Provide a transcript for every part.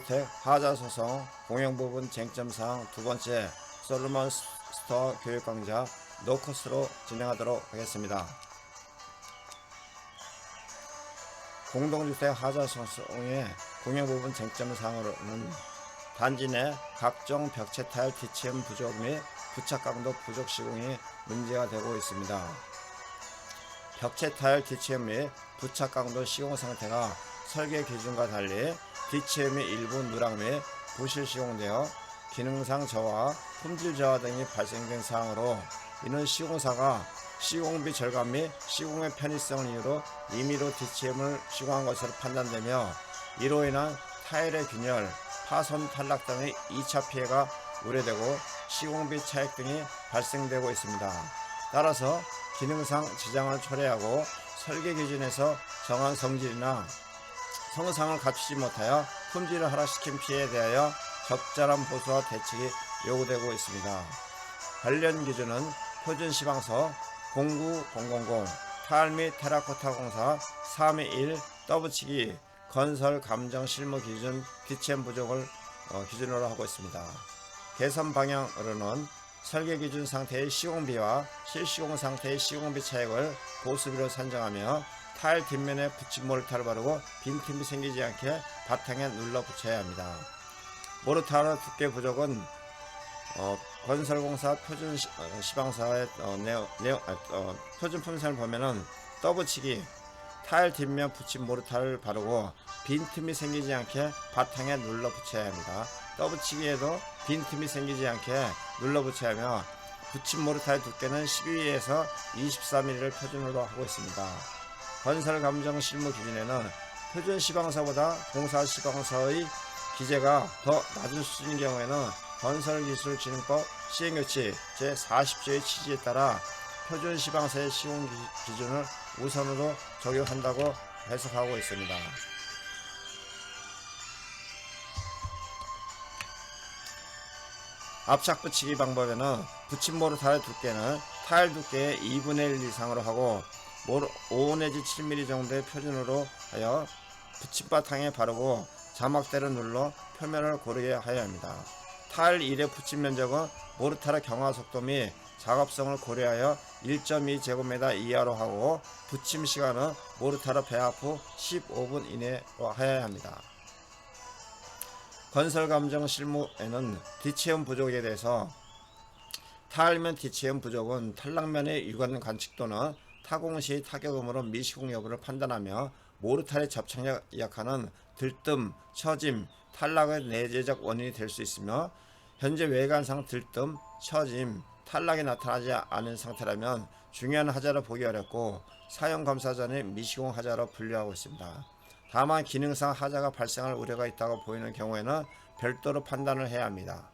공동주택 하자 소송 공영 부분 쟁점사항 두 번째 솔로몬 스토어 교육 강좌 노코스로 진행하도록 하겠습니다. 공동주택 하자 소송의 공영 부분 쟁점사항으로는 단지 내 각종 벽체 타일 DCM 부족 및 부착 강도 부족 시공이 문제가 되고 있습니다. 벽체 타일 DCM 및 부착 강도 시공 상태가 설계 기준과 달리 DCM이 일부 누락 및 부실 시공되어 기능상 저하, 품질 저하 등이 발생된 사항으로 이는 시공사가 시공비 절감 및 시공의 편의성을 이유로 임의로 DCM을 시공한 것으로 판단되며 이로 인한 타일의 균열, 파손, 탈락 등의 2차 피해가 우려되고 시공비 차익 등이 발생되고 있습니다. 따라서 기능상 지장을 초래하고 설계 기준에서 정한 성질이나 성상을 갖추지 못하여 품질을 하락시킨 피해에 대하여 적절한 보수와 대책이 요구되고 있습니다. 관련 기준은 표준시방서 09000 타일 및 테라코타 공사 321 떠붙이기 건설 감정 실무 기준 DCM 부족을 기준으로 하고 있습니다. 개선 방향으로는 설계 기준 상태의 시공비와 실시공 상태의 시공비 차익을 보수비로 산정하며 타일 뒷면에 붙임 모르타를 바르고 빈틈이 생기지 않게 바탕에 눌러 붙여야 합니다. 모르타르 두께 부족은 건설공사 표준 시방사의 표준 품성을 보면은 떠붙이기 타일 뒷면 붙임 모르타를 바르고 빈틈이 생기지 않게 바탕에 눌러 붙여야 합니다. 떠붙이기에도 빈틈이 생기지 않게 눌러 붙여야 하며 붙임 모르타의 두께는 12에서 24mm를 표준으로 하고 있습니다. 건설 감정 실무 기준에는 표준 시방사보다 공사 시방사의 기재가 더 낮은 수준인 경우에는 건설기술진흥법 시행규칙 제40조의 취지에 따라 표준 시방사의 시공 기준을 우선으로 적용한다고 해석하고 있습니다. 압착 붙이기 방법에는 붙임 모르타의 두께는 타일 두께의 2분의 1 이상으로 하고 5 내지 7mm 정도의 표준으로 하여 붙임바탕에 바르고 자막대를 눌러 표면을 고르게 하여야 합니다. 타일 1의 붙임 면적은 모르타르 경화 속도 및 작업성을 고려하여 1.2제곱미터 이하로 하고 붙임 시간은 모르타르 배합 후 15분 이내로 하여야 합니다. 건설 감정 실무에는 DCM 부족에 대해서 타일면 DCM 부족은 탈락면의 유관 관측 또는 타공 시 타격음으로 미시공 여부를 판단하며 모르타르의 접착력 약화는 들뜸, 처짐, 탈락의 내재적 원인이 될 수 있으며 현재 외관상 들뜸, 처짐, 탈락이 나타나지 않은 상태라면 중요한 하자로 보기 어렵고 사용 검사 전에 미시공 하자로 분류하고 있습니다. 다만 기능상 하자가 발생할 우려가 있다고 보이는 경우에는 별도로 판단을 해야 합니다.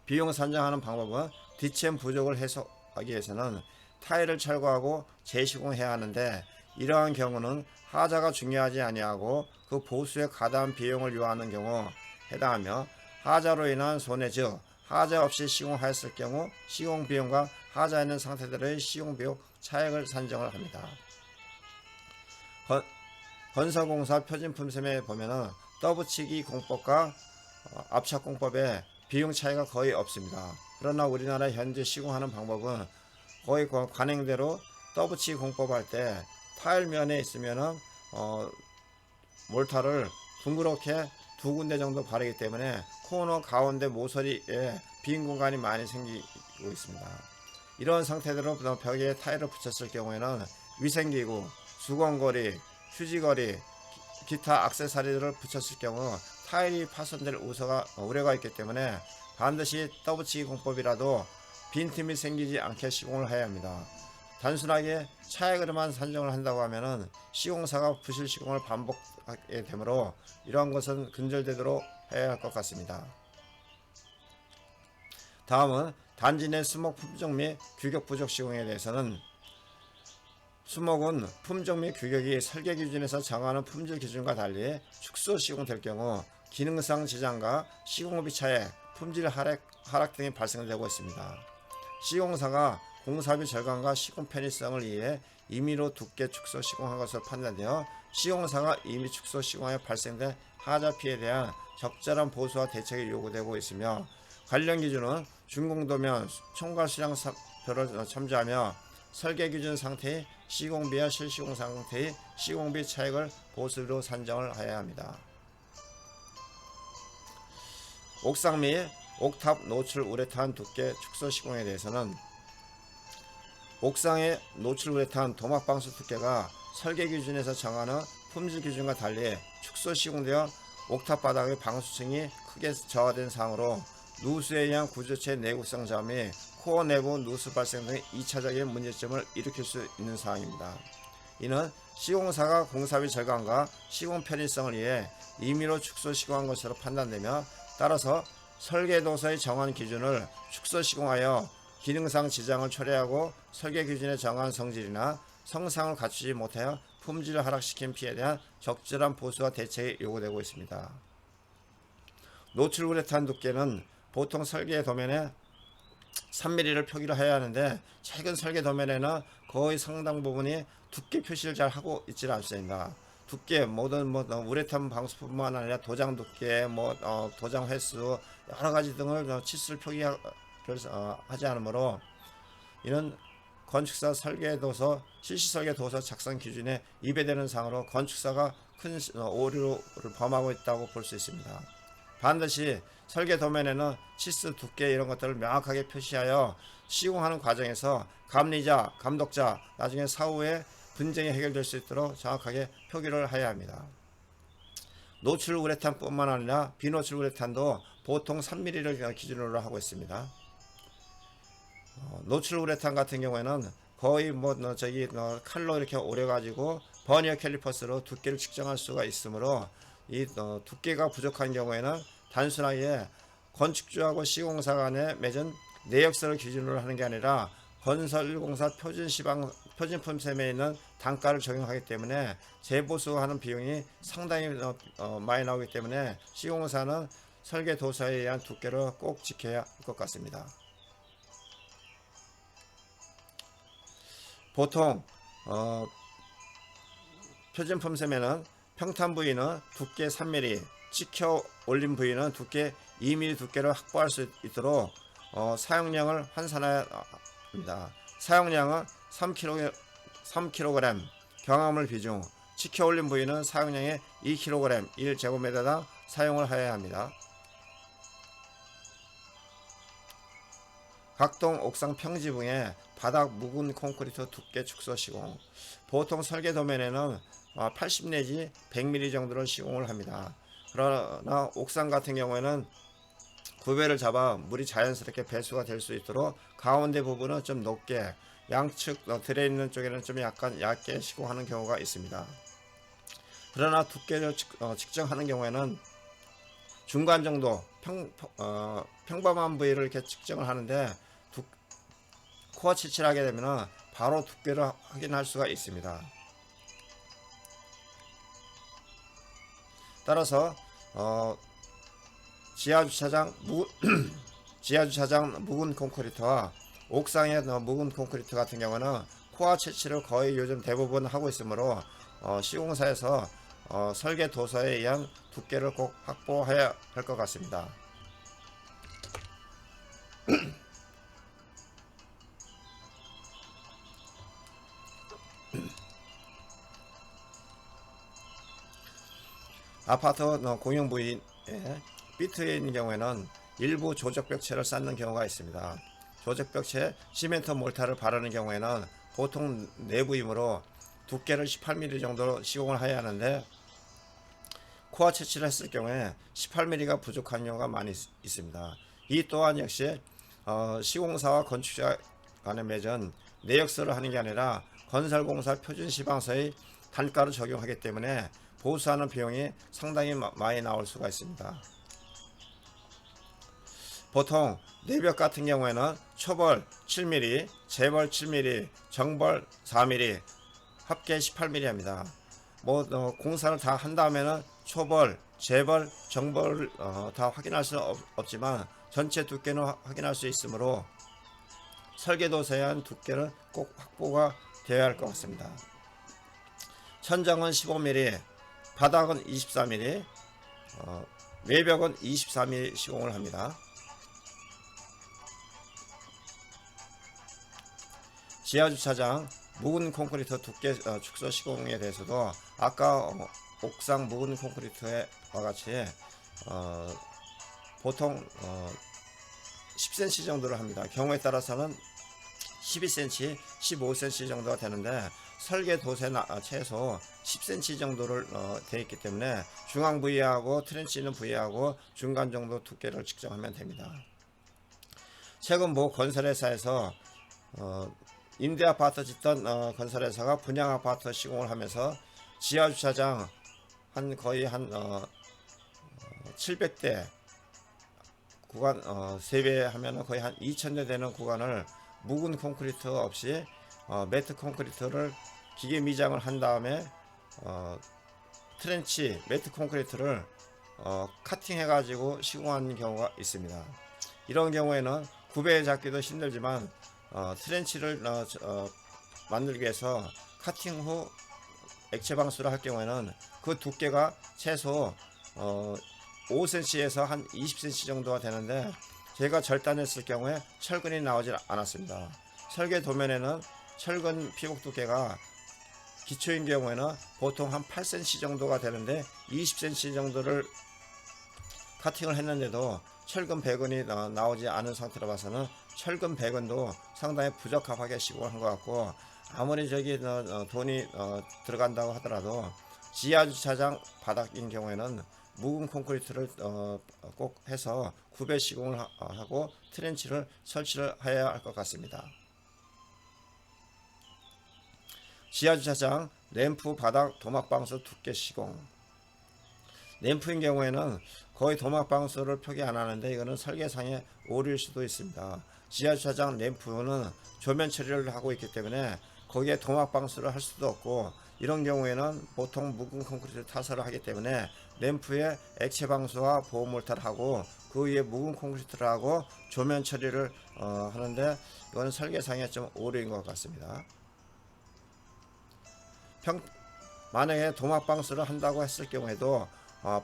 비용 산정하는 방법은 DCM 부족을 해소하기 위해서는 타일을 철거하고 재시공해야 하는데 이러한 경우는 하자가 중요하지 아니하고 그 보수에 가다한 비용을 요하는 경우 해당하며 하자로 인한 손해 즉 하자 없이 시공하였을 경우 시공 비용과 하자 있는 상태들의 시공 비용 차액을 산정을 합니다. 건설공사 표준 품셈에 보면은 떠붙이기 공법과 압착 공법에 비용 차이가 거의 없습니다. 그러나 우리나라 현재 시공하는 방법은 거의 관행대로 떠붙이기 공법할 때 타일면에 있으면은 몰타를 둥그렇게 두 군데 정도 바르기 때문에 코너 가운데 모서리에 빈 공간이 많이 생기고 있습니다. 이런 상태대로 벽에 타일을 붙였을 경우에는 위생기구, 수건거리, 휴지거리, 기타 액세서리를 붙였을 경우 타일이 파손될 우려가 있기 때문에 반드시 떠붙이기 공법이라도 빈틈이 생기지 않게 시공을 해야 합니다. 단순하게 차액으로만 산정을 한다고 하면은 시공사가 부실 시공을 반복하게 되므로 이러한 것은 근절되도록 해야 할 것 같습니다. 다음은 단지 내 수목 품종 및 규격 부족 시공에 대해서는 수목은 품종 및 규격이 설계 기준에서 정하는 품질 기준과 달리 축소 시공될 경우 기능상 지장과 시공비 차액, 품질 하락 등이 발생되고 있습니다. 시공사가 공사비 절감과 시공 편의성을 위해 임의로 두께 축소 시공한 것으로 판단되어 시공사가 임의 축소 시공하여 발생된 하자 피해에 대한 적절한 보수와 대책이 요구되고 있으며, 관련 기준은 준공도면 총괄 수량표를 첨부하며 설계 기준 상태의 시공비와 실시공 상태의 시공비 차액을 보수로 산정을 해야 합니다. 옥상 및 옥탑 노출 우레탄 두께 축소 시공에 대해서는 옥상의 노출 우레탄 도막방수 두께가 설계 기준에서 정하는 품질 기준과 달리 축소 시공되어 옥탑 바닥의 방수층이 크게 저하된 상황으로 누수에 의한 구조체 내구성 저하 및 코어 내부 누수 발생 등의 2차적인 문제점을 일으킬 수 있는 사항입니다. 이는 시공사가 공사비 절감과 시공 편의성을 위해 임의로 축소 시공한 것으로 판단되며, 따라서 설계도서의 정한 기준을 축소 시공하여 기능상 지장을 초래하고 설계 기준에 정한 성질이나 성상을 갖추지 못하여 품질을 하락시킨 피해에 대한 적절한 보수와 대책이 요구되고 있습니다. 노출 우레탄 두께는 보통 설계 도면에 3mm를 표기를 해야 하는데, 최근 설계 도면에는 거의 상당 부분이 두께 표시를 잘 하고 있지는 않습니다. 두께 모든 우레탄 방수뿐만 아니라 도장 두께, 도장 횟수 여러 가지 등을 치수를 표기를 하지 않으므로, 이는 건축사 설계도서 실시설계도서 작성 기준에 위배되는 사항으로 건축사가 큰 오류를 범하고 있다고 볼 수 있습니다. 반드시 설계 도면에는 치수, 두께 이런 것들을 명확하게 표시하여 시공하는 과정에서 감리자, 감독자, 나중에 사후에 분쟁이 해결될 수 있도록 정확하게 표기를 해야 합니다. 노출 우레탄뿐만 아니라 비노출 우레탄도 보통 3mm를 기준으로 하고 있습니다. 노출 우레탄 같은 경우에는 거의 칼로 이렇게 오려가지고 버니어 캘리퍼스로 두께를 측정할 수가 있으므로, 이 두께가 부족한 경우에는 단순하게 건축주하고 시공사 간에 맺은 내역서를 기준으로 하는 게 아니라 건설공사 표준 품셈에 있는 단가를 적용하기 때문에 재보수하는 비용이 상당히 많이 나오기 때문에 시공사는 설계도서에 의한 두께를 꼭 지켜야 할 것 같습니다. 보통 표준 품셈에는 평탄 부위는 두께 3mm, 찍혀 올린 부위는 두께 2mm 두께를 확보할 수 있도록 사용량을 환산해야 합니다. 사용량은 3kg 경화물 비중, 찍혀 올린 부위는 사용량의 2kg 1제곱미터당 사용을 해야 합니다. 각동 옥상 평지붕에 바닥 묵은 콘크리트 두께 축소 시공, 보통 설계 도면에는 80 내지 100mm 정도를 시공을 합니다. 그러나 옥상 같은 경우에는 구배를 잡아 물이 자연스럽게 배수가 될 수 있도록 가운데 부분은 좀 높게, 양측 들에 있는 쪽에는 좀 약간 얇게 시공하는 경우가 있습니다. 그러나 두께를 측정하는 경우에는 중간 정도 평범한 부위를 이렇게 측정을 하는데, 코어 채취를 하게 되면 바로 두께를 확인할 수가 있습니다. 따라서 지하주차장 묵은 콘크리트와 옥상의 묵은 콘크리트 같은 경우는 코어 채취를 거의 요즘 대부분 하고 있으므로 시공사에서 설계 도서에 의한 두께를 꼭 확보해야 할 것 같습니다. 아파트 공용 부위에 비트에 있는 경우에는 일부 조적벽체를 쌓는 경우가 있습니다. 조적벽체에 시멘트 몰타를 바르는 경우에는 보통 내부이므로 두께를 18mm 정도로 시공을 해야 하는데, 코어 채취를 했을 경우에 18mm가 부족한 경우가 많이 있습니다. 이 또한 역시 시공사와 건축자 간에 맺은 내역서를 하는 게 아니라 건설공사 표준 시방서의 단가를 적용하기 때문에 보수하는 비용이 상당히 많이 나올 수가 있습니다. 보통 내벽 같은 경우에는 초벌 7mm, 재벌 7mm, 정벌 4mm, 합계 18mm 합니다. 공사를 다 한 다음에는 초벌, 재벌, 정벌 다 확인할 수는 없지만 전체 두께는 확인할 수 있으므로 설계도서에 한 두께를 꼭 확보가 되어야 할 것 같습니다. 천장은 15mm, 바닥은 24mm, 외벽은 23mm 시공을 합니다. 지하주차장 묵은 콘크리트 두께 축소 시공에 대해서도 아까 옥상 묵은 콘크리트와 같이 보통 10cm 정도를 합니다. 경우에 따라서는 12cm, 15cm 정도가 되는데 설계 도세 최소 10cm 정도를 되어 있기 때문에 중앙 부위하고 트렌치 있는 부위하고 중간 정도 두께를 측정하면 됩니다. 최근 모 건설회사에서 임대 아파트 짓던 건설회사가 분양 아파트 시공을 하면서 지하 주차장 거의 한 700대 구간 세배하면 거의 한 2000대 되는 구간을 묵은 콘크리트 없이 매트 콘크리트를 기계 미장을 한 다음에 트렌치 매트 콘크리트를 카팅해 가지고 시공하는 경우가 있습니다. 이런 경우에는 구배 잡기도 힘들지만 트렌치를 만들기 위해서 카팅 후 액체 방수를 할 경우에는 그 두께가 최소 5cm에서 한 20cm 정도가 되는데 제가 절단했을 경우에 철근이 나오지 않았습니다. 설계 도면에는 철근 피복 두께가 기초인 경우에는 보통 한 8cm 정도가 되는데 20cm 정도를 카팅을 했는데도 철근 배근이 나오지 않은 상태로 봐서는 철근 배근도 상당히 부적합하게 시공을 한 것 같고, 아무리 돈이 들어간다고 하더라도 지하주차장 바닥인 경우에는 묵은 콘크리트를 꼭 해서 구배 시공을 하고 트렌치를 설치를 해야 할 것 같습니다. 지하주차장 램프 바닥 도막방수 두께 시공. 램프인 경우에는 거의 도막방수를 표기 안 하는데 이거는 설계상의 오류일 수도 있습니다. 지하주차장 램프는 조면 처리를 하고 있기 때문에 거기에 도막방수를 할 수도 없고, 이런 경우에는 보통 묵은 콘크리트 타설을 하기 때문에 램프에 액체 방수와 보호 몰타를 하고 그 위에 묵은 콘크리트를 하고 조면 처리를 하는데 이건 설계상의 좀 오류인 것 같습니다. 만약에 도막방수를 한다고 했을 경우에도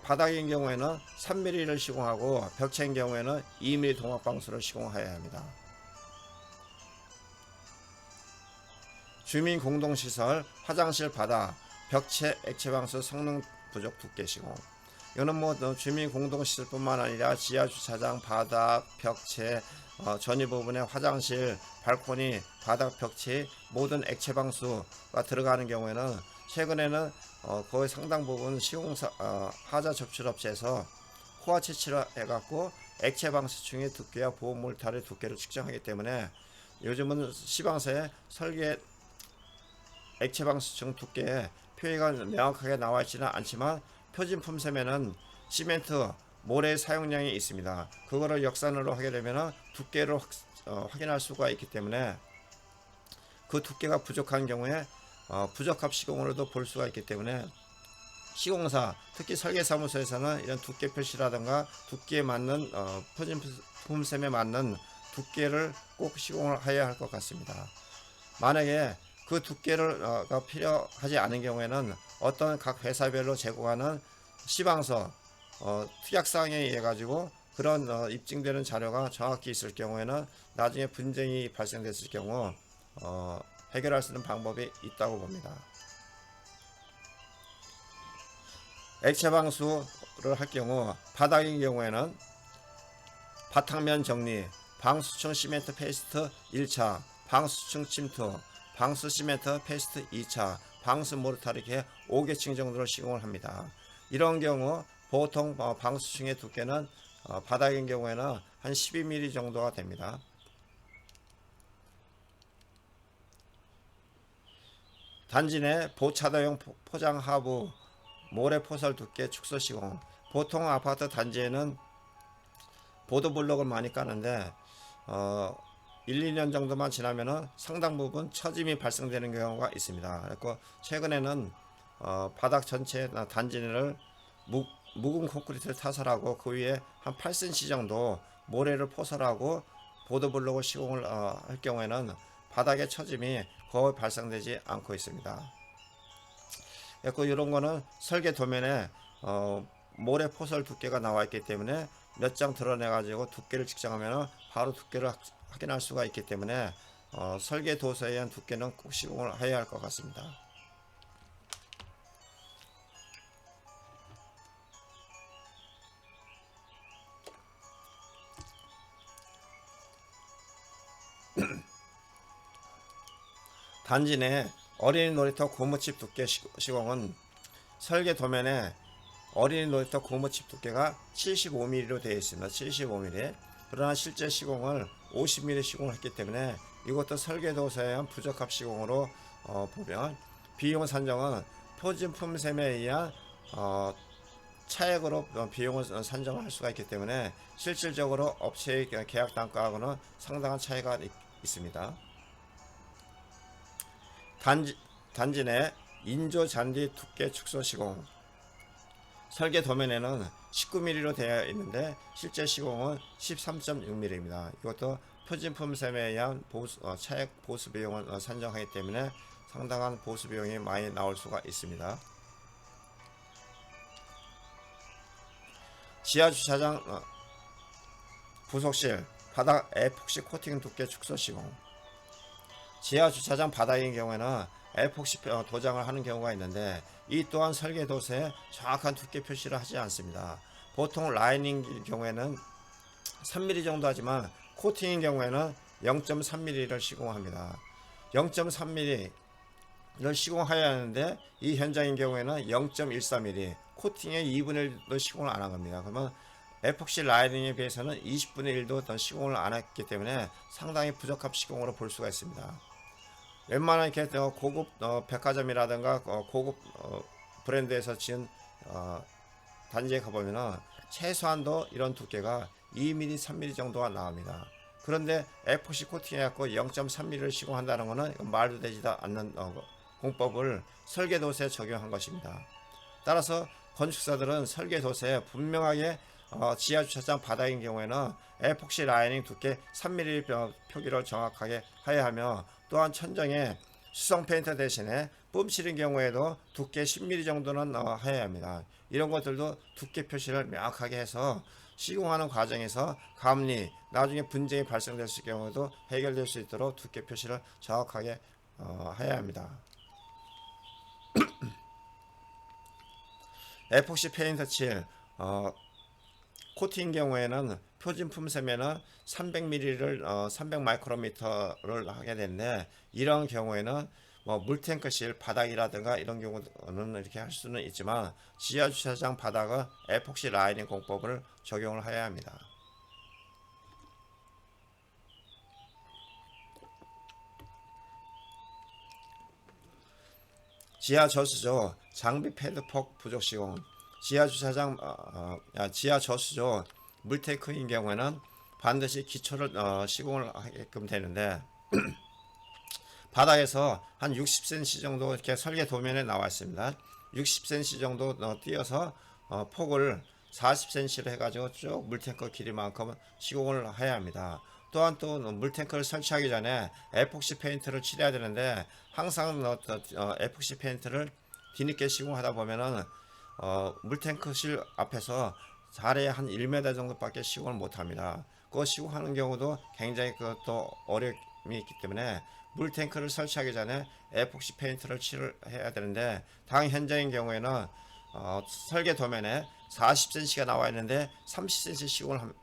바닥인 경우에는 3mm를 시공하고 벽체인 경우에는 2mm 도막방수를 시공해야 합니다. 주민 공동시설 화장실 바닥 벽체 액체방수 성능 부족 두께 시공. 이거는 주민 공동시설 뿐만 아니라 지하주차장 바닥 벽체 전위 부분의 화장실 발코니 바닥 벽체 모든 액체방수가 들어가는 경우에는 최근에는 거의 상당 부분 시공사 하자 접출업체에서 호화 채취를 해갖고 액체방수층의 두께와 보호 몰타의 두께를 측정하기 때문에 요즘은 시방서에 설계 액체방수층 두께에 표기가 명확하게 나와 있지는 않지만 표진품 셈에는 시멘트 모래 사용량이 있습니다. 그거를 역산으로 하게 되면 두께를 확인할 수가 있기 때문에 그 두께가 부족한 경우에 부적합 시공으로도 볼 수가 있기 때문에 시공사 특히 설계사무소에서는 이런 두께 표시라든가 두께에 맞는 표진품 셈에 맞는 두께를 꼭 시공을 해야 할 것 같습니다. 만약에 그 두께를 필요하지 않은 경우에는 어떤 각 회사별로 제공하는 시방서 특약사항에 의해 가지고 그런 입증되는 자료가 정확히 있을 경우에는 나중에 분쟁이 발생됐을 경우 해결할 수 있는 방법이 있다고 봅니다. 액체방수를 할 경우 바닥인 경우에는 바탕면 정리, 방수층 시멘트 페이스트 1차, 방수층 침투, 방수 시멘트 페이스트 2차, 방수 모르타르 이렇게 5개층 정도를 시공을 합니다. 이런 경우 보통 방수층의 두께는 바닥인 경우에는 한 12mm 정도가 됩니다. 단지 내 보차도용 포장 하부 모래 포설 두께 축소 시공. 보통 아파트 단지에는 보도블록을 많이 까는데 1, 2년 정도만 지나면은 상당 부분 처짐이 발생되는 경우가 있습니다. 그래서 최근에는 바닥 전체 단지를 묵은 콘크리트를 타설하고 그 위에 한 8cm 정도 모래를 포설하고 보도블록을 시공을 할 경우에는 바닥의 처짐이 거의 발생되지 않고 있습니다. 그리고 이런 거는 설계 도면에 모래 포설 두께가 나와 있기 때문에 몇 장 드러내 가지고 두께를 측정하면 바로 두께를 확인할 수가 있기 때문에 설계 도서에 의한 두께는 꼭 시공을 해야 할 것 같습니다. 단지 내 어린이 놀이터 고무칩 두께 시공은 설계 도면에 어린이 놀이터 고무칩 두께가 75mm로 되어 있습니다. 75mm. 그러나 실제 시공을 50mm 시공을 했기 때문에 이것도 설계도서에 의한 부적합 시공으로 보면 비용 산정은 표준품 셈에 의한 차액으로 비용을 산정할 수가 있기 때문에 실질적으로 업체의 계약 단가하고는 상당한 차이가 있습니다. 단지 내 인조 잔디 두께 축소 시공 설계 도면에는 19mm로 되어 있는데 실제 시공은 13.6mm입니다. 이것도 표준품 셈에 의한 차액 보수 비용을 산정하기 때문에 상당한 보수 비용이 많이 나올 수가 있습니다. 지하 주차장 부속실 바닥 에폭시 코팅 두께 축소 시공 지하 주차장 바닥인 경우에는 에폭시 도장을 하는 경우가 있는데 이 또한 설계 도서에 정확한 두께 표시를 하지 않습니다. 보통 라이닝 경우에는 3mm 정도 하지만 코팅인 경우에는 0.3mm를 시공합니다. 0.3mm를 시공해야 하는데 이 현장인 경우에는 0.13mm 코팅의 2분의 1도 시공을 안 한 겁니다. 그러면 에폭시 라이닝에 비해서는 20분의 1도 더 시공을 안 했기 때문에 상당히 부적합 시공으로 볼 수가 있습니다. 웬만한 이렇게 고급 백화점이라든가 고급 브랜드에서 지은 단지에 가보면은 최소한도 이런 두께가 2mm, 3mm 정도가 나옵니다. 그런데 에폭시 코팅해갖고 0.3mm를 시공한다는 것은 말도 되지도 않는 공법을 설계도서에 적용한 것입니다. 따라서 건축사들은 설계도서에 분명하게 지하주차장 바닥인 경우에는 에폭시 라이닝 두께 3mm 표기를 정확하게 해야 하며 또한 천정에 수성 페인트 대신에 뿜칠인 경우에도 두께 10mm 정도는 해야 합니다. 이런 것들도 두께 표시를 명확하게 해서 시공하는 과정에서 감리, 나중에 분쟁이 발생될 경우도 해결될 수 있도록 두께 표시를 정확하게 해야 합니다. 에폭시 페인트 칠 코팅 경우에는 표준품 셈에는 300ml를 300 마이크로미터를 하게 되는데 이런 경우에는 물탱크실 바닥이라든가 이런 경우는 이렇게 할 수는 있지만 지하 주차장 바닥은 에폭시 라이닝 공법을 적용을 해야 합니다. 지하 저수조 장비 패드폭 부족 시공 지하 주차장 지하 저수조 물탱크인 경우에는 반드시 기초를 시공을 하게끔 되는데 바닥에서 한 60cm 정도 이렇게 설계 도면에 나와 있습니다. 60cm 정도 띄어서 폭을 40cm로 해가지고 쭉 물탱크 길이만큼 시공을 해야 합니다. 또한 또 물탱크를 설치하기 전에 에폭시 페인트를 칠해야 되는데 항상 에폭시 페인트를 뒤늦게 시공하다 보면은 물탱크실 앞에서 자리에 한 1m 정도밖에 시공을 못합니다. 그 시공하는 경우도 굉장히 또 어려움이 있기 때문에 물탱크를 설치하기 전에 에폭시 페인트를 칠해야 되는데 당 현장인 경우에는 설계 도면에 40cm가 나와 있는데 30cm 시공을 한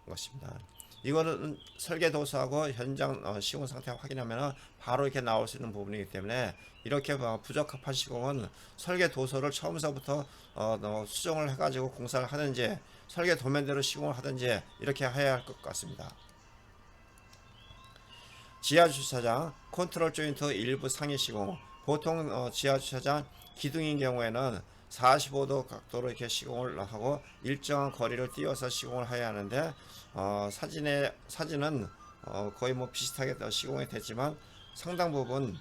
것입니다. 이거는 설계 도서하고 현장 시공 상태 확인하면 바로 이렇게 나올 수 있는 부분이기 때문에 이렇게 부적합한 시공은 설계 도서를 처음서부터 수정을 해가지고 공사를 하든지 설계 도면대로 시공을 하든지 이렇게 해야 할 것 같습니다. 지하주차장 컨트롤 조인트 일부 상위 시공 보통 지하주차장 기둥인 경우에는 45도 각도로 이렇게 시공을 하고 일정한 거리를 띄워서 시공을 해야 하는데 사진은 거의 비슷하게 시공이 됐지만 상당 부분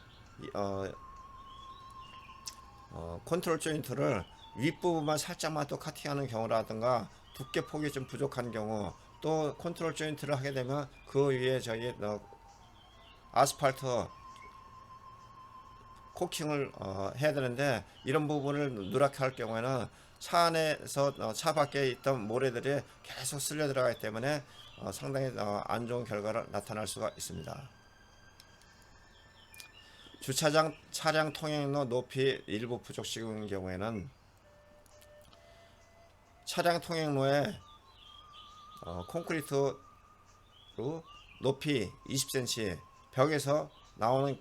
컨트롤 조인트를 윗부분만 살짝만 또 카팅하는 경우라든가 두께 폭이 좀 부족한 경우 또 컨트롤 조인트를 하게 되면 그 위에 저기 아스팔트 코킹을 해야 되는데 이런 부분을 누락해 할 경우에는 차 안에서 차 밖에 있던 모래들이 계속 쓸려 들어가기 때문에 상당히 안 좋은 결과를 나타날 수가 있습니다. 주차장 차량 통행로 높이 일부 부족 시공인 경우에는 차량 통행로에 콘크리트로 높이 20cm, 벽에서 나오는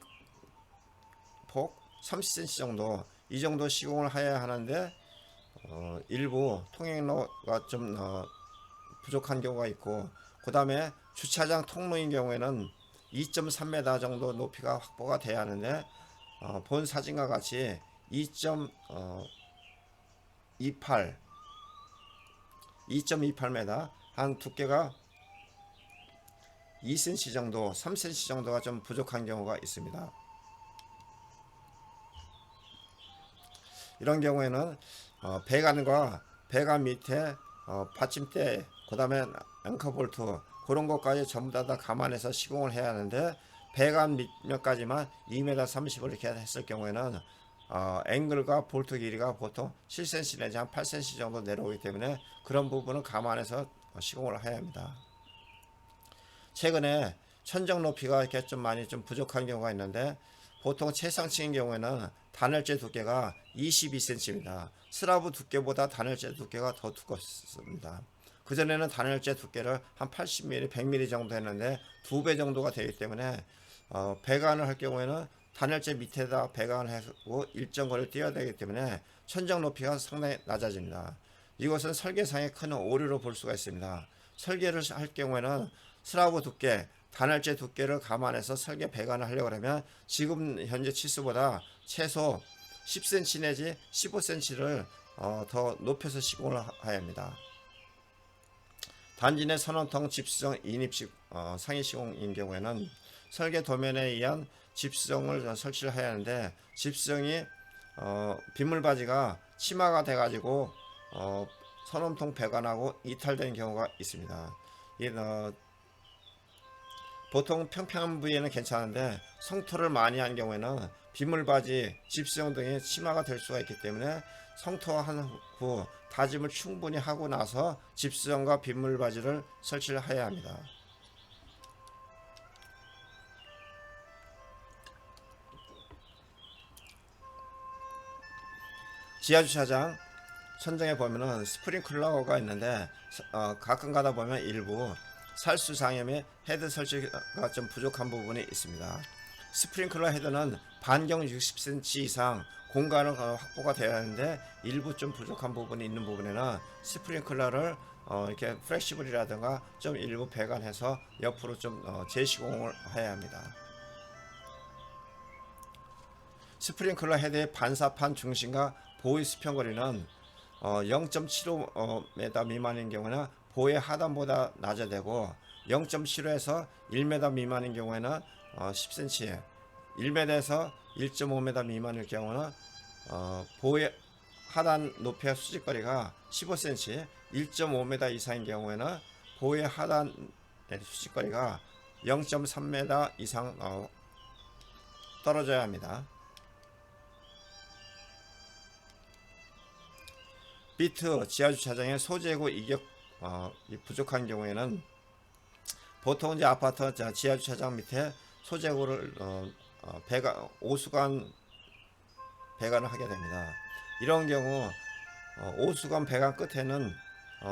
폭 30cm 정도, 이 정도 시공을 해야 하는데 일부 통행로가 좀 부족한 경우가 있고, 그 다음에 주차장 통로인 경우에는 2.3m 정도 높이가 확보가 돼야 하는데 본 사진과 같이 2.28m, 한 두께가 2cm 정도, 3cm 정도가 좀 부족한 경우가 있습니다. 이런 경우에는 배관과 배관 밑에 받침대, 그 다음에 앵커 볼트, 그런 것까지 전부 다 감안해서 시공을 해야 하는데, 배관 밑면까지만 2m 30을 이렇게 했을 경우에는 앵글과 볼트 길이가 보통 7cm 내지 한 8cm 정도 내려오기 때문에 그런 부분은 감안해서 시공을 해야 합니다. 최근에 천정 높이가 이렇게 좀 많이 좀 부족한 경우가 있는데, 보통 최상층인 경우에는 단열재 두께가 22cm입니다. 슬라브 두께보다 단열재 두께가 더 두껍습니다. 그전에는 단열재 두께를 한 80mm, 100mm 정도 했는데 2배 정도가 되기 때문에 배관을 할 경우에는 단열재 밑에다 배관을 하고 일정 거리를 띄어야 되기 때문에 천정 높이가 상당히 낮아집니다. 이것은 설계상의 큰 오류로 볼 수가 있습니다. 설계를 할 경우에는 슬라브 두께, 단열재 두께를 감안해서 설계 배관을 하려고 하면 지금 현재 치수보다 최소 10cm 내지 15cm를 더 높여서 시공을 해야 합니다. 단지 내 선원통 집수정 인입식 상위 시공인 경우에는 설계 도면에 의한 집수정을 설치를 해야 하는데, 집수정이 빗물바지가 치마가 돼 가지고 선원통 배관하고 이탈된 경우가 있습니다. 보통 평평한 부위에는 괜찮은데 성토를 많이 한 경우에는 빗물바지, 집수정 등이 치마가 될 수가 있기 때문에 성토한 후 다짐을 충분히 하고 나서 집수정과 빗물바지를 설치를 해야 합니다. 지하주차장 천정에 보면은 스프링클러가 있는데 가끔 가다 보면 일부 살수장애 및 헤드 설치가 좀 부족한 부분이 있습니다. 스프링클러 헤드는 반경 60cm 이상 공간은 확보가 되어야 하는데 일부 좀 부족한 부분이 있는 부분에는 스프링클러를 이렇게 플렉시블이라든가 좀 일부 배관해서 옆으로 좀 재시공을 해야 합니다. 스프링클러 헤드의 반사판 중심과 보의 수평 거리는 0.75m 미만인 경우는 보의 하단보다 낮아야 되고, 0.75에서 1m 미만인 경우에는 10cm, 1m에서 1.5m 미만일 경우는 보의 하단 높이의 수직거리가 15cm, 1.5m 이상인 경우에는 보의 하단 수직거리가 0.3m 이상 떨어져야 합니다. 비트 지하주차장의 소재고 이격 부족한 경우에는 보통 이제 아파트 지하주차장 밑에 소재고를 오수관 배관을 하게 됩니다. 이런 경우 오수관 배관 끝에는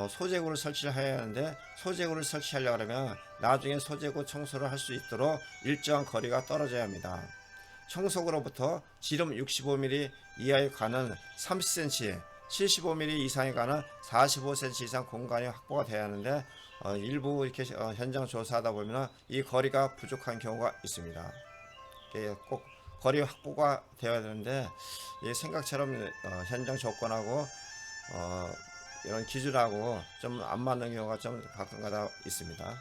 소재고를 설치를 해야 하는데, 소재고를 설치하려고 하면 나중에 소재고 청소를 할 수 있도록 일정한 거리가 떨어져야 합니다. 청소고로부터 지름 65mm 이하에 가는 30cm, 75mm 이상에 가는 45cm 이상 공간이 확보가 돼야 하는데 일부 이렇게 현장 조사하다 보면 이 거리가 부족한 경우가 있습니다. 꼭 거리 확보가 되어야 되는데 생각처럼 현장 조건하고 이런 기준하고 좀 안 맞는 경우가 좀 가끔가다 있습니다.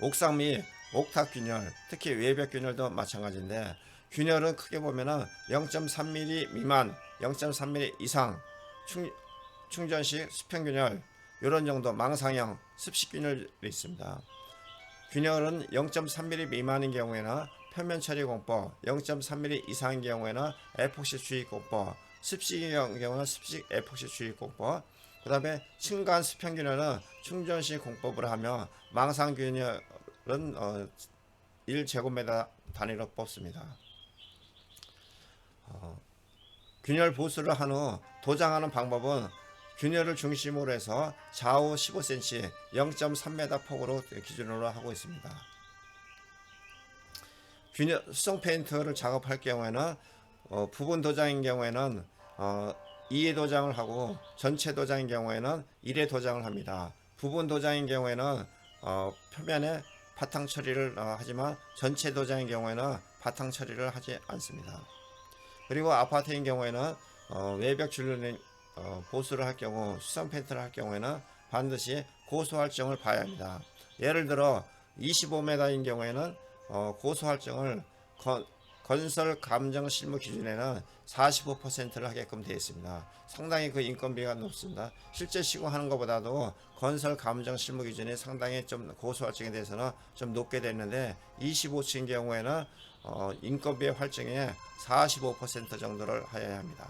옥상 및 옥탑 균열, 특히 외벽 균열도 마찬가지인데, 균열은 크게 보면은 0.3mm 미만, 0.3mm 이상, 충전식 수평 균열, 이런 정도 망상형 습식 균열이 있습니다. 균열은 0.3mm 미만인 경우에는 표면 처리 공법, 0.3mm 이상인 경우에는 에폭시 주입 공법, 습식인 경우는 습식 에폭시 주입 공법, 그 다음에 층간 수평 균열은 충전 시 공법을 하며 망상 균열은 1제곱미터 단위로 뽑습니다. 균열 보수를 한 후 도장하는 방법은 균열을 중심으로 해서 좌우 15cm, 0.3m 폭으로 기준으로 하고 있습니다. 균열 수성 페인트를 작업할 경우에는 부분 도장인 경우에는 2회 도장을 하고 전체 도장인 경우에는 1회 도장을 합니다. 부분 도장인 경우에는 표면에 바탕 처리를 하지만 전체 도장인 경우에는 바탕 처리를 하지 않습니다. 그리고 아파트인 경우에는 외벽 줄눈 보수를 할 경우 수성 페인트를 할 경우에는 반드시 고수 할증을 봐야 합니다. 예를 들어 25m인 경우에는 고수 할증을 건설 감정 실무 기준에는 45%를 하게끔 되어 있습니다. 상당히 그 인건비가 높습니다. 실제 시공하는 것보다도 건설 감정 실무 기준이 상당히 좀 고수 할증에 대해서는 좀 높게 됐는데 25층인 경우에는 인건비의 할증의 45% 정도를 하여야 합니다.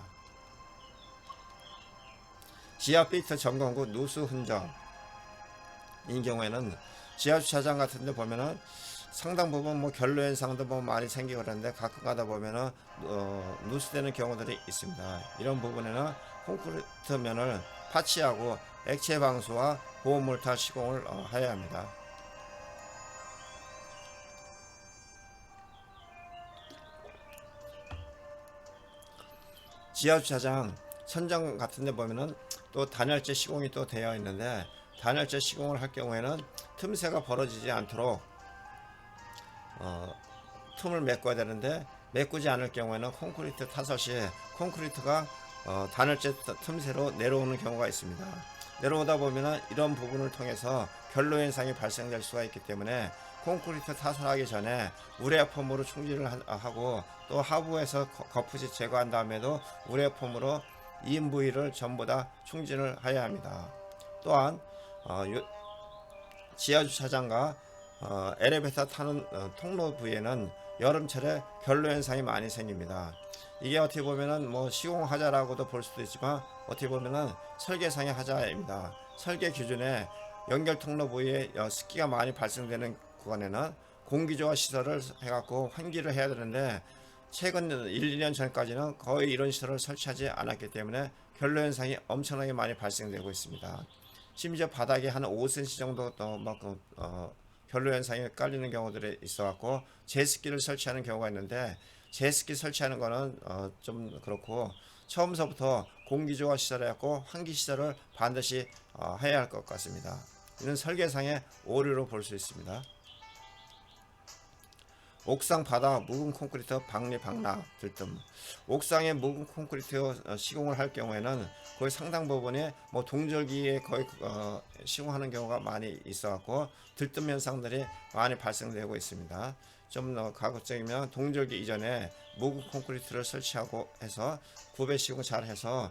지하 피트 점검구 누수 흔적인 경우에는 지하 주차장 같은 데 보면은 상당 부분 뭐 결로 현상도 뭐 많이 생기고 그러는데 가끔 가다 보면은 누수되는 경우들이 있습니다. 이런 부분에는 콘크리트 면을 파치하고 액체 방수와 보온몰타 시공을 해야 합니다. 지하 주차장 천장 같은 데 보면은 또 단열재 시공이 또 되어 있는데 단열재 시공을 할 경우에는 틈새가 벌어지지 않도록 틈을 메꿔야 되는데 메꾸지 않을 경우에는 콘크리트 타설 시 콘크리트가 단열재 틈새로 내려오는 경우가 있습니다. 내려오다 보면은 이런 부분을 통해서 결로 현상이 발생될 수가 있기 때문에 콘크리트 타설하기 전에 우레폼으로 충질을 하고 또 하부에서 거푸지 제거한 다음에도 우레폼으로 2인 부위를 전부 다 충진을 해야 합니다. 또한 지하주차장과 엘리베이터 타는 통로 부위에는 여름철에 결로 현상이 많이 생깁니다. 이게 어떻게 보면은 뭐 시공하자라고도 볼 수도 있지만 어떻게 보면은 설계상의 하자입니다. 설계 기준에 연결 통로 부위에 습기가 많이 발생되는 구간에는 공기조화 시설을 해갖고 환기를 해야 되는데 최근 1, 2년 전까지는 거의 이런 시설을 설치하지 않았기 때문에 결로 현상이 엄청나게 많이 발생되고 있습니다. 심지어 바닥에 한 5cm 정도 결로 현상이 깔리는 경우들이 있어갖고 제습기를 설치하는 경우가 있는데 제습기 설치하는 거는 좀 그렇고 처음서부터 공기조화 시설을 해갖고 환기 시설을 반드시 해야 할 것 같습니다. 이는 설계상의 오류로 볼 수 있습니다. 옥상 바닥 묵은 콘크리트 방리 방락 들뜸. 옥상에 묵은 콘크리트 시공을 할 경우에는 거의 상당 부분이 뭐 동절기에 거의 시공하는 경우가 많이 있어갖고 들뜸 현상들이 많이 발생되고 있습니다. 좀 가급적이면 동절기 이전에 묵은 콘크리트를 설치하고 해서 구배 시공 잘 해서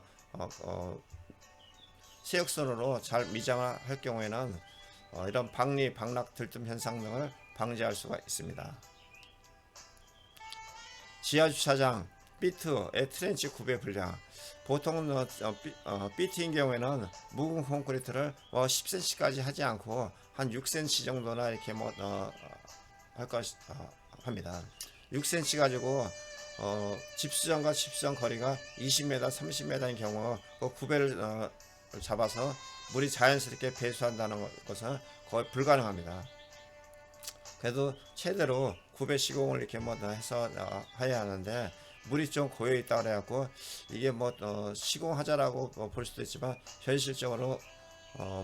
세역선으로 잘 미장을 할 경우에는 이런 방리 방락 들뜸 현상 등을 방지할 수가 있습니다. 지하주차장 비트의 트렌치 구배 분량. 보통 비트인 경우에는 묵은 콘크리트를 10cm까지 하지 않고 한 6cm 정도나 이렇게 할 것 합니다. 6cm 가지고 집수정과 집수정 거리가 20m, 30m인 경우 그 구배를 잡아서 물이 자연스럽게 배수한다는 것은 거의 불가능합니다. 그래도 최대로 구배 시공을 이렇게 해서 해야 하는데 물이 좀 고여 있다 그래갖고 이게 시공하자라고 볼 수도 있지만 현실적으로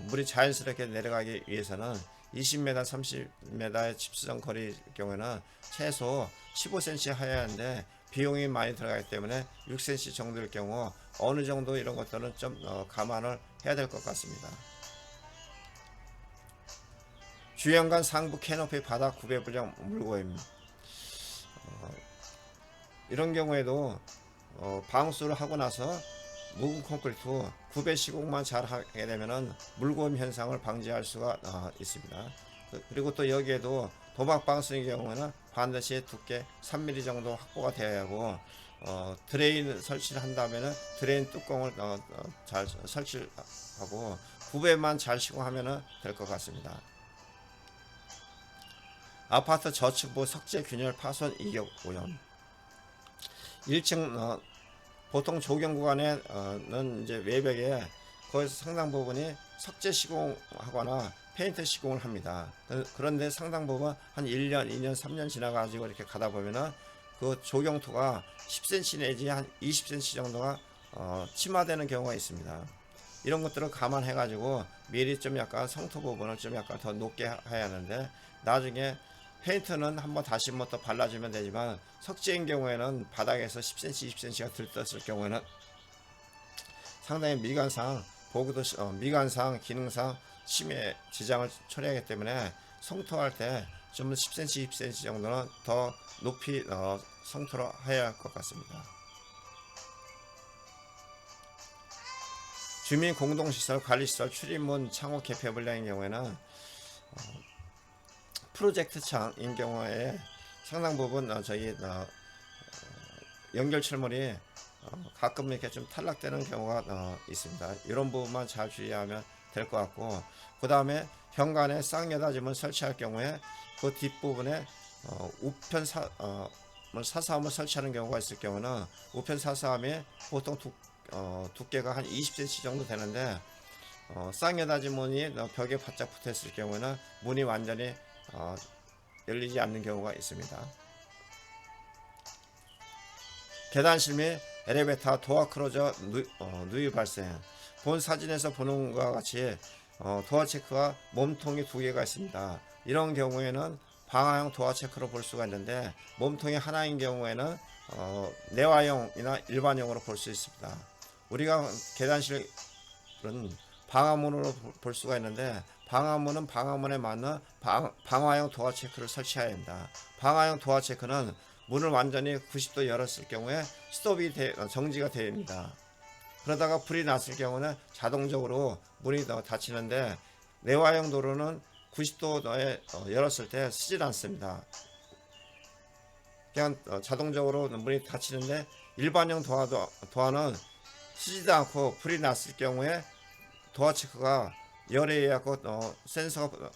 물이 자연스럽게 내려가기 위해서는 20m, 30m의 집수정 거리 경우에는 최소 15cm 해야 하는데 비용이 많이 들어가기 때문에 6cm 정도일 경우 어느 정도 이런 것들은 좀 감안을 해야 될 것 같습니다. 주연관 상부 캐노피 바닥 구배 불량 물고임. 이런 경우에도 방수를 하고 나서 묵은 콘크리트 구배 시공만 잘 하게 되면은 물고임 현상을 방지할 수가 있습니다. 그리고 또 여기에도 도막 방수의 경우는 반드시 두께 3mm 정도 확보가 되어야 하고, 드레인 설치를 한다면은 드레인 뚜껑을 잘 설치하고 구배만 잘 시공하면 될 것 같습니다. 아파트 저층부 석재 균열 파손 이격 오염. 1층 보통 조경 구간에는 이제 외벽에 거기서 상당 부분이 석재 시공하거나 페인트 시공을 합니다. 그런데 상당 부분 한 1년, 2년, 3년 지나가지고 이렇게 가다 보면은 그 조경토가 10cm 내지 한 20cm 정도가 침하되는 경우가 있습니다. 이런 것들을 감안해 가지고 미리 좀 약간 성토 부분을 좀 약간 더 높게 해야 하는데, 나중에 페인트는 한번 다시 한번 더 발라주면 되지만 석재인 경우에는 바닥에서 10cm, 20cm가 들떴을 경우에는 상당히 미관상 보기도 미관상 기능상 심해 지장을 초래하기 때문에 성토할 때 좀 10cm, 20cm 정도는 더 높이 성토를 해야 할 것 같습니다. 주민 공동시설 관리시설 출입문 창호 개폐 분량인 경우에는 프로젝트 창인 경우에 상당 부분 저희 연결 철물이 가끔 이렇게 좀 탈락되는 경우가 있습니다. 이런 부분만 잘 주의하면 될 것 같고, 그 다음에 현관에 쌍여닫임을 설치할 경우에 그 뒷부분에 우편 사사함을 설치하는 경우가 있을 경우는 우편 사사함이 보통 두께가 한 20cm 정도 되는데, 쌍여닫임 문이 벽에 바짝 붙어 있을 경우에는 문이 완전히 열리지 않는 경우가 있습니다. 계단실 및 엘리베이터 도어 클로저 누유 발생. 본 사진에서 보는 것과 같이 도어 체크와 몸통이 두 개가 있습니다. 이런 경우에는 방화형 도어 체크로 볼 수가 있는데, 몸통이 하나인 경우에는 내화형이나 일반형으로 볼 수 있습니다. 우리가 계단실은 방화문으로 볼 수가 있는데, 방화문은 방화문에 맞는 방화형 도어 체크를 설치해야 합니다. 방화형 도어 체크는 문을 완전히 90도 열었을 경우에 스톱이 정지가 됩니다. 그러다가 불이 났을 경우는 자동적으로 문이 닫히는데, 내화형 도로는 90도에 열었을 때 쓰질 않습니다. 그냥 자동적으로 문이 닫히는데, 일반형 도어는 쓰지도 않고 불이 났을 경우에 도어 체크가 열에 의하고 센서가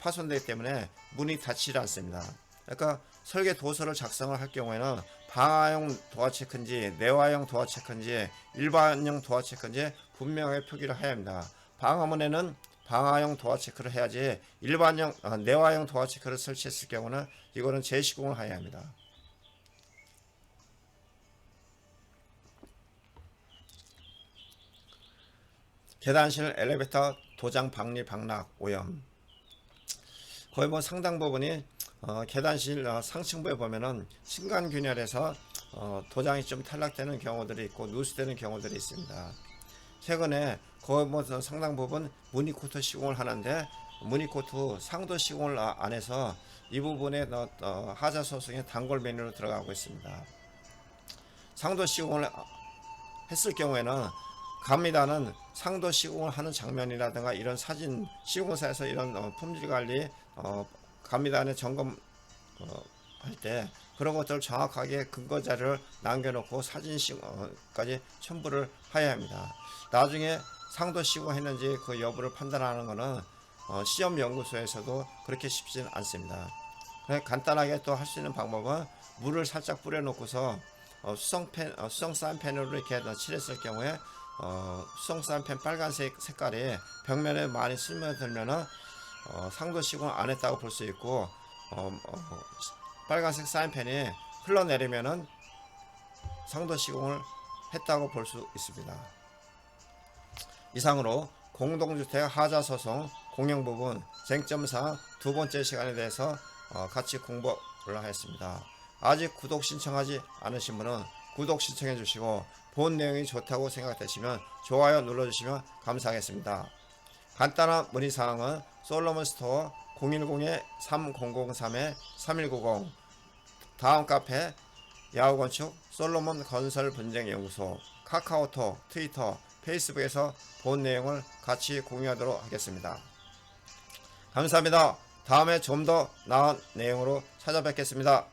파손되기 때문에 문이 닫히지 않습니다. 그러니까 설계 도서를 작성을 할 경우에는 방화형 도어 체크인지 내화형 도어 체크인지 일반형 도어 체크인지 분명하게 표기를 해야 합니다. 방화문에는 방화형 도어 체크를 해야지 일반형 내화형 도어 체크를 설치했을 경우는 이거는 재시공을 해야 합니다. 계단실 엘리베이터 도장 박리 방락 오염. 거의 뭐 상당 부분이 계단실 상층부에 보면은 층간 균열에서 도장이 좀 탈락되는 경우들이 있고 누수되는 경우들이 있습니다. 최근에 거의 뭐 상당 부분 무늬코트 시공을 하는데, 무늬코트 상도 시공을 안 해서 이 부분에 하자 소송의 단골 메뉴로 들어가고 있습니다. 상도 시공을 했을 경우에는 감미단은 상도 시공을 하는 장면이라든가 이런 사진 시공사에서 이런 품질 관리 감미단의 점검 할 때 그런 것들을 정확하게 근거 자료를 남겨놓고 사진 시공까지 첨부를 해야 합니다. 나중에 상도 시공했는지 그 여부를 판단하는 것은 시험 연구소에서도 그렇게 쉽지는 않습니다. 간단하게 또 할 수 있는 방법은 물을 살짝 뿌려놓고서 수성 사인펜으로 이렇게 칠했을 경우에 수성 사인펜 빨간색 색깔이 벽면에 많이 스며들면은 상도 시공을 안 했다고 볼 수 있고, 빨간색 사인펜이 흘러내리면은 상도 시공을 했다고 볼 수 있습니다. 이상으로 공동주택 하자 소송 공영 부분 쟁점사항 두 번째 시간에 대해서 같이 공부를 하였습니다. 아직 구독 신청하지 않으신 분은 구독 신청해 주시고, 본 내용이 좋다고 생각되시면 좋아요 눌러주시면 감사하겠습니다. 간단한 문의사항은 솔로몬 스토어 010-3003-3190, 다음 카페 야후건축 솔로몬 건설 분쟁연구소, 카카오톡, 트위터, 페이스북에서 본 내용을 같이 공유하도록 하겠습니다. 감사합니다. 다음에 좀 더 나은 내용으로 찾아뵙겠습니다.